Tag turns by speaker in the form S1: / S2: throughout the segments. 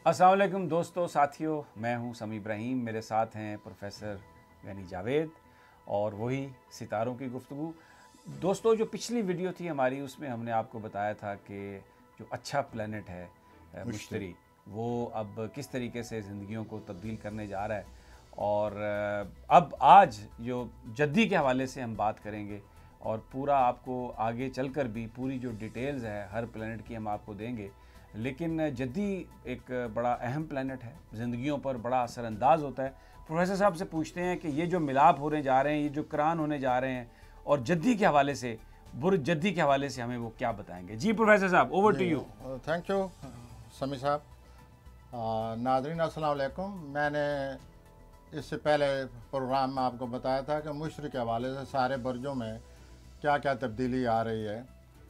S1: अस्सलाम वालेकुम दोस्तों, साथियों, मैं हूं समी इब्राहिम। मेरे साथ हैं प्रोफेसर गनी जावेद और वही सितारों की गुफ्तगू। दोस्तों, जो पिछली वीडियो थी हमारी, उसमें हमने आपको बताया था कि जो अच्छा प्लेनेट है मुश्तरी, वो अब किस तरीके से ज़िंदगियों को तब्दील करने जा रहा है। और अब आज जो जद्दी के हवाले से हम बात करेंगे और पूरा आपको आगे चलकर भी पूरी जो डिटेल्स है हर प्लेनेट की हम आपको देंगे। लेकिन जद्दी एक बड़ा अहम प्लेनेट है, ज़िंदगियों पर बड़ा असरअंदाज होता है। प्रोफेसर साहब से पूछते हैं कि ये जो मिलाप होने जा रहे हैं, ये जो करान होने जा रहे हैं, और जद्दी के हवाले से, बुर्ज जद्दी के हवाले से हमें वो क्या बताएंगे। जी प्रोफेसर साहब, over to you.
S2: Thank you Sami साहब। नाज़रीन अस्सलाम वालेकुम। मैंने इससे पहले प्रोग्राम में आपको बताया था कि मुश्तरी के हवाले से सारे बुर्जों में क्या क्या तब्दीली आ रही है,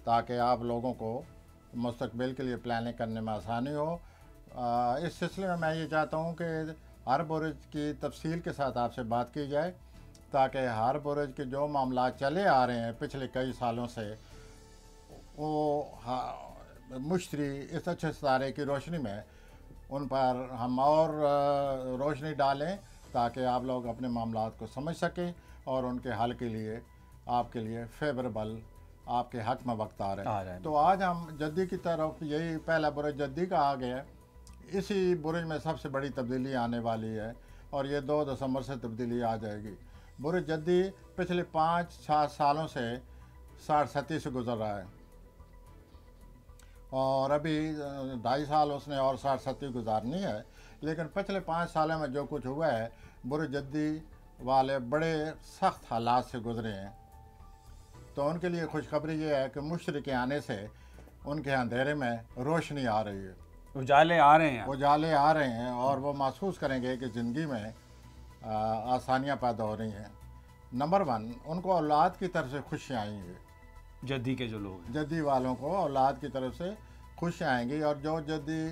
S2: ताकि आप लोगों को मुस्तकबिल के लिए प्लानिंग करने में आसानी हो। इस सिलसिले में मैं ये चाहता हूँ कि हर बुर्ज की तफसील के साथ आपसे बात की जाए, ताकि हर बुर्ज के जो मामला चले आ रहे हैं पिछले कई सालों से, वो मुश्तरी इस अच्छे सितारे की रोशनी में उन पर हम और रोशनी डालें, ताकि आप लोग अपने मामलात को समझ सकें और उनके हल के लिए आपके लिए फेवरेबल, आपके हक में वक्त आ रहे हैं। तो आज हम जद्दी की तरफ, यही पहला बुर्ज जद्दी का आ गया। इसी बुर्ज में सबसे बड़ी तब्दीली आने वाली है और ये 2 दिसंबर से तब्दीली आ जाएगी। बुर्ज जद्दी पिछले 5-7 सालों से 60-70 से गुजर रहा है और अभी 2.5 साल उसने और 60-70 गुजारनी है। लेकिन पिछले 5 सालों में जो कुछ हुआ है, बुर्ज जद्दी वाले बड़े सख्त हालात से गुजरे हैं। तो उनके लिए खुशखबरी ये है कि मुश्तरी के आने से उनके अंधेरे में रोशनी आ रही है,
S1: उजाले आ रहे हैं,
S2: उजाले आ रहे हैं और वो महसूस करेंगे कि ज़िंदगी में आसानियाँ पैदा हो रही हैं। नंबर 1, उनको औलाद की तरफ से खुशियाँ आएंगी।
S1: जद्दी के जो लोग हैं,
S2: जद्दी वालों को औलाद की तरफ से खुशियाँ आएंगी। और जो जद्दी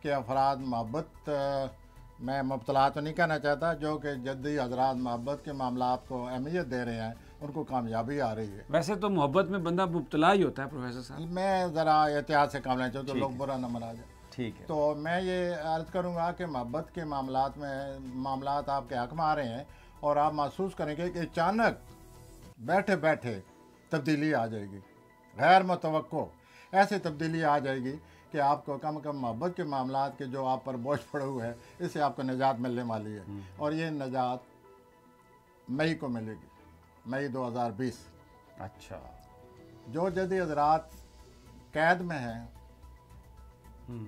S2: के अफराद मोहब्बत में मुब्तला तो नहीं कहना चाहता, जो कि जद्दी हजरात मोहब्बत के मामलात को अहमियत दे रहे हैं, उनको कामयाबी आ रही है।
S1: वैसे तो मोहब्बत में बंदा मुब्तला ही होता है प्रोफेसर साहब।
S2: मैं ज़रा एहतियात से काम लेना चाहूँ तो लोग बुरा न मना जाए।
S1: ठीक है।
S2: तो मैं ये अर्ज़ करूँगा कि मोहब्बत के मामलात आपके हक़ में आ रहे हैं और आप महसूस करेंगे कि अचानक बैठे बैठे तब्दीली आ जाएगी, गैर मुतवक्को ऐसी तब्दीली आ जाएगी कि आपको कम मोहब्बत के मामलात के जो आप पर बोझ पड़े हुए हैं, इससे आपको निजात मिलने वाली है। और ये निजात मई को मिलेगी, मई 2020।
S1: अच्छा।
S2: जो जद्दी हज़रात कैद में हैं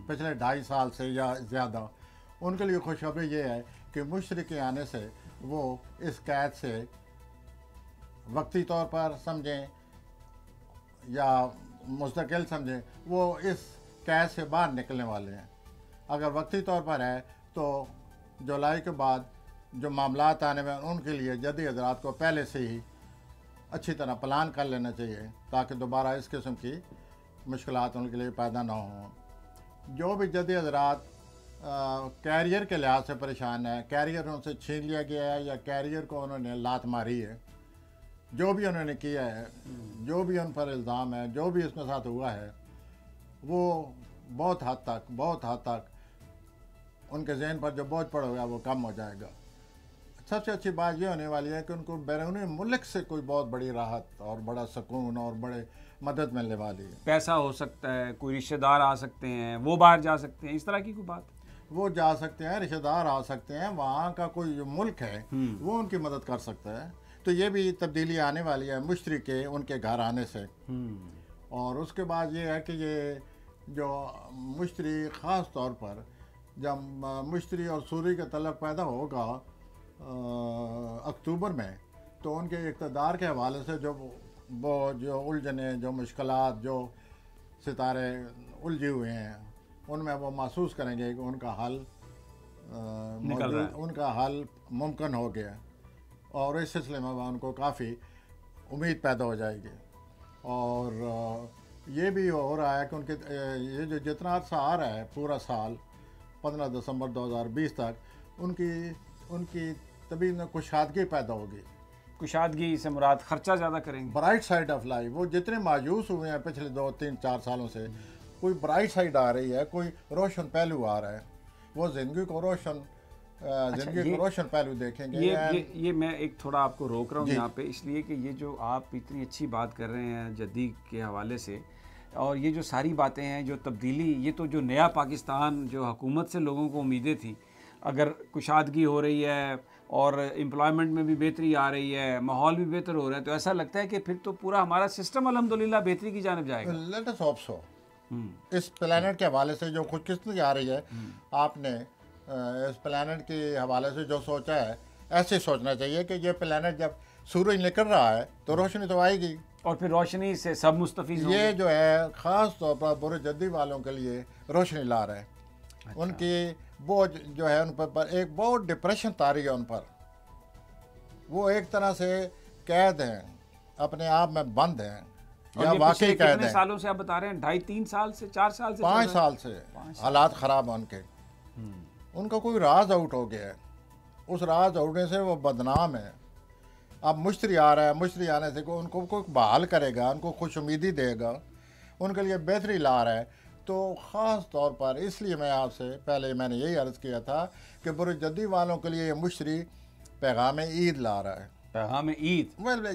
S2: पिछले 2.5 साल से या ज़्यादा, उनके लिए खुशखबरी ये है कि मुश्तरी के आने से वो इस कैद से वक्ती तौर पर समझें या मुस्तकिल समझें, वो इस कैद से बाहर निकलने वाले हैं। अगर वक्ती तौर पर है तो जुलाई के बाद जो मामलात आने में, उनके लिए जद्दी हज़रात को पहले से ही अच्छी तरह प्लान कर लेना चाहिए, ताकि दोबारा इस किस्म की मुश्किलात उनके लिए पैदा ना हों। जो भी जद्दी हज़रात कैरियर के लिहाज से परेशान है, कैरियर उनसे छीन लिया गया है या कैरियर को उन्होंने लात मारी है, जो भी उन्होंने किया है, जो भी उन पर इल्ज़ाम है, जो भी इसके साथ हुआ है, वो बहुत हद तक उनके ज़हन पर जो बोझ पड़ा हुआ है वो कम हो जाएगा। सबसे अच्छी बात ये होने वाली है कि उनको बैरूनी मुल्क से कोई बहुत बड़ी राहत और बड़ा सुकून और बड़े मदद मिलने वाली है।
S1: पैसा हो सकता है, कोई रिश्तेदार आ सकते हैं, वो बाहर जा सकते हैं, इस तरह की कोई बात।
S2: वो जा सकते हैं, रिश्तेदार आ सकते हैं, वहाँ का कोई जो मुल्क है वो उनकी मदद कर सकता है। तो ये भी तब्दीली आने वाली है मुश्तरी के उनके घर आने से। और उसके बाद ये है कि ये जो मुश्तरी ख़ास तौर पर जब मुश्तरी और सूरी का तलब पैदा होगा अक्टूबर में, तो उनके इक़्तिदार के हवाले से जो उलझने, जो मुश्किलात, जो सितारे उलझे हुए हैं, उनमें वो महसूस करेंगे कि उनका हल उनका हल मुमकिन हो गया और इस सिलसिले में उनको काफ़ी उम्मीद पैदा हो जाएगी। और ये भी हो रहा है कि उनके ये जो जितना अर्सा आ रहा है पूरा साल 15 दिसंबर 2020 तक, उनकी तभी कुशादगी पैदा होगी।
S1: कुशादगी से मुराद खर्चा ज़्यादा करेंगे,
S2: ब्राइट साइड ऑफ लाइफ। वो जितने मायूस हुए हैं पिछले 2-3-4 सालों से, कोई ब्राइट साइड आ रही है, कोई रोशन पहलू आ रहा है। वो जिंदगी को रोशन जिंदगी को रोशन पहलू देखेंगे।
S1: ये मैं एक थोड़ा आपको रोक रहा हूँ यहाँ पे, इसलिए कि ये जो आप इतनी अच्छी बात कर रहे हैं जद्दी के हवाले से, और ये जो सारी बातें हैं, जो तब्दीली, ये तो जो नया पाकिस्तान, जो हुकूमत से लोगों को उम्मीदें थी, अगर कुशादगी हो रही है और एम्प्लॉयमेंट में भी बेहतरी आ रही है, माहौल भी बेहतर हो रहा है, तो ऐसा लगता है कि फिर तो पूरा हमारा सिस्टम अल्हम्दुलिल्लाह बेहतरी की जानिब जाएगा।
S2: Let us hope so. इस प्लेनेट के हवाले से जो खुशकिस्मती आ रही है, आपने इस प्लेनेट के हवाले से जो सोचा है, ऐसे सोचना चाहिए कि ये प्लेनेट जब सूरज निकल रहा है तो रोशनी तो आएगी, और
S1: फिर रोशनी से सब मुस्तफीज होंगे।
S2: ये जो है ख़ास तौर पर बुरे जद्दी वालों के लिए रोशनी ला रहा है। अच्छा। उनकी बोझ जो है उन पर एक बहुत डिप्रेशन तारी है उन पर, वो एक तरह से कैद हैं, अपने आप में बंद हैं, या वाकई कैद हैं।
S1: सालों से आप बता रहे हैं, 2.5-3 साल से 4 साल से
S2: 5 साल से हालात ख़राब हैं उनके। उनका कोई राज आउट हो गया है, उस राज आउटने से वो बदनाम है। अब मुश्तरी आ रहा है, मुश्तरी आने से उनको कोई बहाल करेगा, उनको खुश उम्मीदी देगा, उनके लिए बेहतरी ला रहा है। तो ख़ास तौर पर इसलिए मैं आपसे पहले मैंने यही अर्ज़ किया था कि बुरे जद्दी वालों के लिए ये मुश्तरी पैगाम ईद ला रहा है।
S1: पैगाम ईद,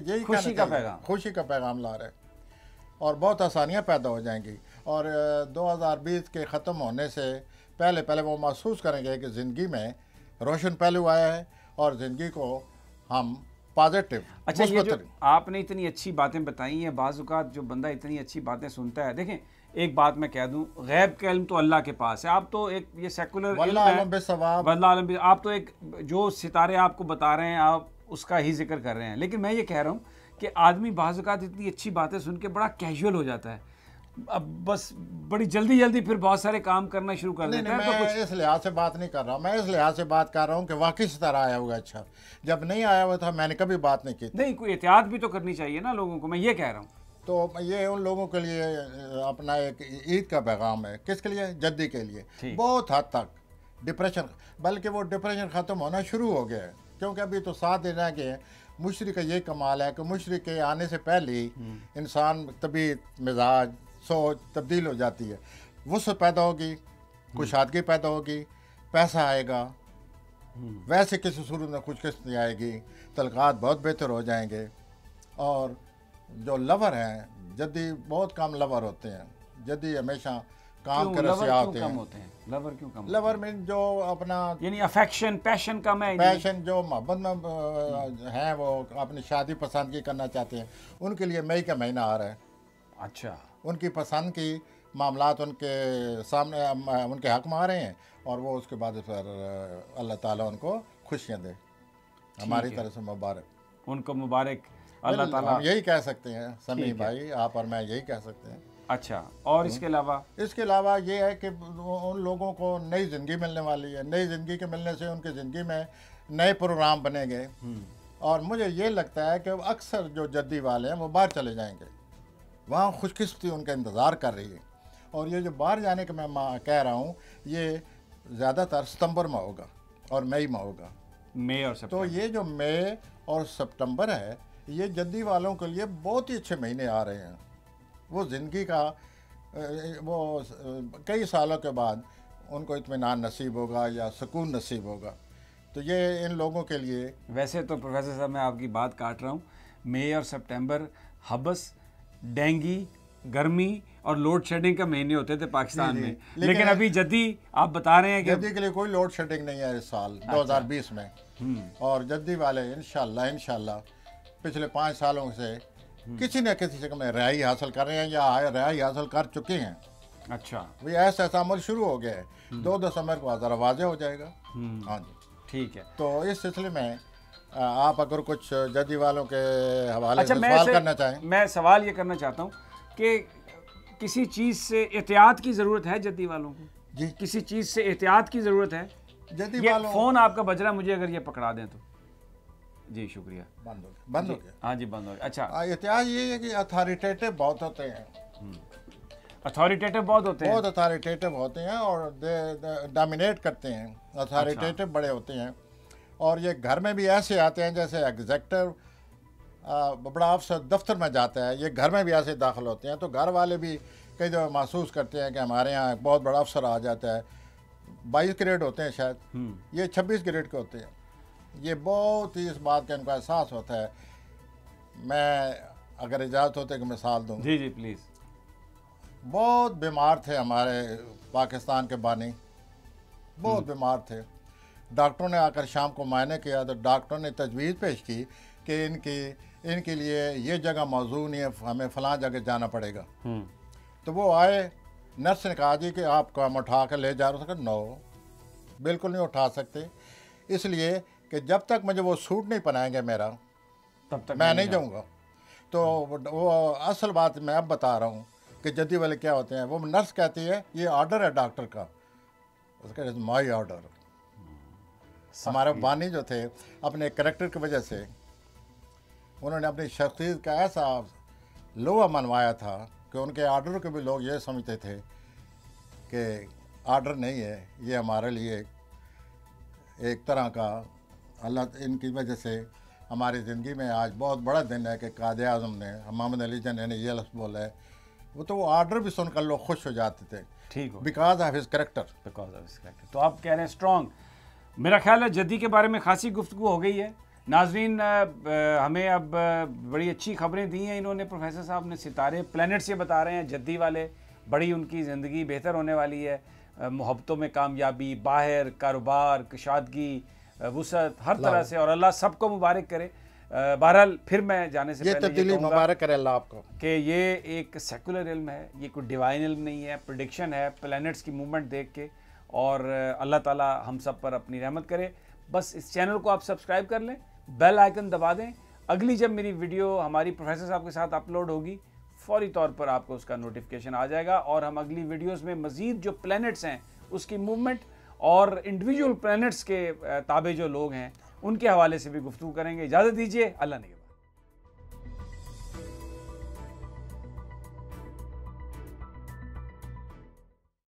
S2: यही
S1: खुशी का पैगाम,
S2: खुशी का पैगाम ला रहा है, और बहुत आसानियाँ पैदा हो जाएंगी। और 2020 के ख़त्म होने से पहले पहले वो महसूस करेंगे कि ज़िंदगी में रोशन पहलू आया है और ज़िंदगी को हम पॉजिटिव।
S1: अच्छा, ये जो आपने इतनी अच्छी बातें बताई हैं, बाज़ औक़ात जो बंदा इतनी अच्छी बातें सुनता है, देखें एक बात मैं कह दूं, गैब का इल्म तो अल्लाह के पास है। आप तो एक ये सेकुलर आप तो एक जो सितारे आपको बता रहे हैं, आप उसका ही जिक्र कर रहे हैं। लेकिन मैं ये कह रहा हूँ कि आदमी बाज़ औक़ात इतनी अच्छी बातें सुन के बड़ा कैजुअल हो जाता है, अब बस बड़ी जल्दी जल्दी फिर बहुत सारे काम करना शुरू कर देता है।
S2: मैं तो कुछ इस लिहाज से बात नहीं कर रहा हूँ, मैं इस लिहाज से बात कर रहा हूँ कि वाकई सितारा आया होगा। अच्छा, जब नहीं आया हुआ था मैंने कभी बात नहीं की।
S1: नहीं, कोई एहतियात भी तो करनी चाहिए ना लोगों को, मैं ये कह रहा हूँ।
S2: तो ये उन लोगों के लिए अपना एक ईद का पैगाम है। किसके लिए? जद्दी के लिए। बहुत हद तक डिप्रेशन, बल्कि वो डिप्रेशन ख़त्म होना शुरू हो गया है, क्योंकि अभी तो 7 दिन रह गए हैं। मुशरिक का ये कमाल है कि मुशरिक के आने से पहले ही इंसान तबीयत, मिजाज, सोच तब्दील हो जाती है। वुसअत पैदा होगी, कुशादगी पैदा होगी, पैसा आएगा, वैसे किसी सूरत में खुशकिस्मती आएगी, तलक़ात बहुत बेहतर हो जाएंगे। और जो लवर हैं, जद्दी बहुत कम लवर होते हैं। जद्दी हमेशा काम कर रहे होते हैं।
S1: लवर क्यों कम?
S2: लवर में जो अपना
S1: यानी अफेक्शन, पैशन कम है।
S2: पैशन जो मोहब्बत में हैं, वो अपनी शादी पसंद की करना चाहते हैं, उनके लिए मई का महीना आ रहा है।
S1: अच्छा,
S2: उनकी पसंद की मामलात उनके सामने, उनके हक में आ रहे हैं, और वो उसके बाद फिर अल्लाह ताला उनको खुशियाँ दे। हमारी तरफ से मुबारक,
S1: उनको मुबारक अल्लाह ताला।
S2: हम यही कह सकते हैं समी भाई, आप और मैं यही कह सकते हैं।
S1: अच्छा, और इसके अलावा
S2: ये है कि उन लोगों को नई ज़िंदगी मिलने वाली है। नई ज़िंदगी के मिलने से उनकी ज़िंदगी में नए प्रोग्राम बनेंगे, और मुझे ये लगता है कि अक्सर जो जद्दी वाले हैं वो बाहर चले जाएंगे, वहाँ खुशकिस्मती उनका इंतज़ार कर रही है। और ये जो बाहर जाने का मैं कह रहा हूँ, ये ज़्यादातर सितंबर में होगा और मई में होगा।
S1: मई और सितंबर।
S2: तो ये जो मई और सितंबर है, ये जद्दी वालों के लिए बहुत ही अच्छे महीने आ रहे हैं। वो ज़िंदगी का वो कई सालों के बाद उनको इत्मीनान नसीब होगा या सुकून नसीब होगा। तो ये इन लोगों के लिए,
S1: वैसे तो प्रोफेसर साहब मैं आपकी बात काट रहा हूँ, मई और सितंबर हबस, डेंगी, गर्मी और लोड शेडिंग का महीने होते थे पाकिस्तान में, लेकिन अभी जद्दी आप बता रहे हैं कि
S2: जद्दी के लिए कोई लोड शेडिंग नहीं है इस साल 2020 में। और जद्दी वाले इंशाल्लाह पिछले 5 सालों से किसी न किसी शक्ल में रिहाई हासिल कर रहे हैं या रिहाई हासिल कर चुके हैं।
S1: अच्छा,
S2: भाई ऐसा अमल शुरू हो गया है। 2 दिसंबर को ज़रा वाज़ेह हो जाएगा। हाँ जी,
S1: ठीक है।
S2: तो इस सिलसिले में आप अगर कुछ जद्दी वालों के हवाले से सवाल करना चाहें।
S1: मैं सवाल ये करना चाहता हूँ कि किसी चीज़ से एहतियात की ज़रूरत है जद्दी वालों को?
S2: जी,
S1: किसी चीज़ से एहतियात की ज़रूरत है
S2: जद्दी वालों।
S1: फ़ोन आपका बज रहा, मुझे अगर ये पकड़ा दें तो। जी शुक्रिया।
S2: बंद हो गया।
S1: हाँ जी, बंद हो गया। अच्छा,
S2: एहतियात ये है कि अथॉरिटेटिव बहुत होते हैं।
S1: अथॉरिटेटिव बहुत
S2: अथॉरिटेटिव होते हैं और डोमिनेट करते हैं। अथॉरिटेटिव बड़े होते हैं, और ये घर में भी ऐसे आते हैं जैसे एग्जेक्टिव बड़ा अफसर दफ्तर में जाता है, ये घर में भी ऐसे दाखिल होते हैं। तो घर वाले भी कई दफ़ा महसूस करते हैं कि हमारे यहाँ एक बहुत बड़ा अफसर आ जाता है, 22 ग्रेड होते हैं शायद, ये 26 ग्रेड के होते हैं। ये बहुत ही इस बात का इनको एहसास होता है। मैं अगर इजाज़त होते कि मिसाल दूँ।
S1: जी जी प्लीज़।
S2: बहुत बीमार थे हमारे पाकिस्तान के बानी, बहुत बीमार थे। डॉक्टरों ने आकर शाम को मायने किया तो डॉक्टरों ने तजवीज़ पेश की कि इनके लिए ये जगह मौजूद नहीं है, हमें फ़लाँ जगह जाना पड़ेगा। तो वो आए, नर्स ने कहा जी कि आप काम उठा कर ले जा रहे हो। नो, बिल्कुल नहीं उठा सकते, इसलिए कि जब तक मुझे वो सूट नहीं पहनाएंगे मेरा,
S1: तब तक
S2: मैं नहीं जाऊँगा। तो वो असल बात मैं अब बता रहा हूँ कि जद्दी वाले क्या होते हैं। वो नर्स कहती है ये ऑर्डर है डॉक्टर का, उसका माई ऑर्डर। हमारे बानी जो थे अपने करैक्टर की वजह से उन्होंने अपनी शख्सियत का ऐसा लोहा मनवाया था कि उनके आर्डर को भी लोग ये समझते थे कि आर्डर नहीं है, ये हमारे लिए एक तरह का अल्लाह, इनकी वजह से हमारी ज़िंदगी में आज बहुत बड़ा दिन है कि कायदे आज़म ने, मोहम्मद अली जन ने ये लफ्ज़ बोला है। वो आर्डर भी सुनकर लोग खुश हो जाते थे।
S1: ठीक हो,
S2: because of his character.
S1: Because of his character. तो आप कह रहे हैं स्ट्रॉन्ग। मेरा ख्याल है जद्दी के बारे में खासी गुफ्तगू हो गई है। नाजरीन, हमें अब बड़ी अच्छी खबरें दी हैं इन्होंने, प्रोफेसर साहब ने। सितारे प्लैनेट से बता रहे हैं जद्दी वाले, बड़ी उनकी ज़िंदगी बेहतर होने वाली है, मोहब्बतों में कामयाबी, बाहर कारोबार, कुशादगी, वुसअत, हर तरह से, और अल्लाह सबको मुबारक करे। बहरहाल फिर मैं जाने से पहले ये कहूँगा
S2: मुबारक करे अल्लाह आपको
S1: कि ये एक सेकुलर इल्म है, ये कोई डिवाइन इल्म नहीं है, प्रेडिक्शन है प्लैनेट्स की मूवमेंट देख के। और अल्लाह ताला हम सब पर अपनी रहमत करे। बस इस चैनल को आप सब्सक्राइब कर लें, बेल आइकन दबा दें। अगली जब मेरी वीडियो हमारी प्रोफेसर साहब के साथ अपलोड होगी, फौरी तौर पर आपको उसका नोटिफिकेशन आ जाएगा। और हम अगली वीडियोस में मज़ीद जो प्लैनेट्स हैं उसकी मूवमेंट और इंडिविजुअल प्लैनेट्स के ताबे जो लोग हैं उनके हवाले से भी गुफ्तगू करेंगे। इजाज़त दीजिए, अल्लाह ने।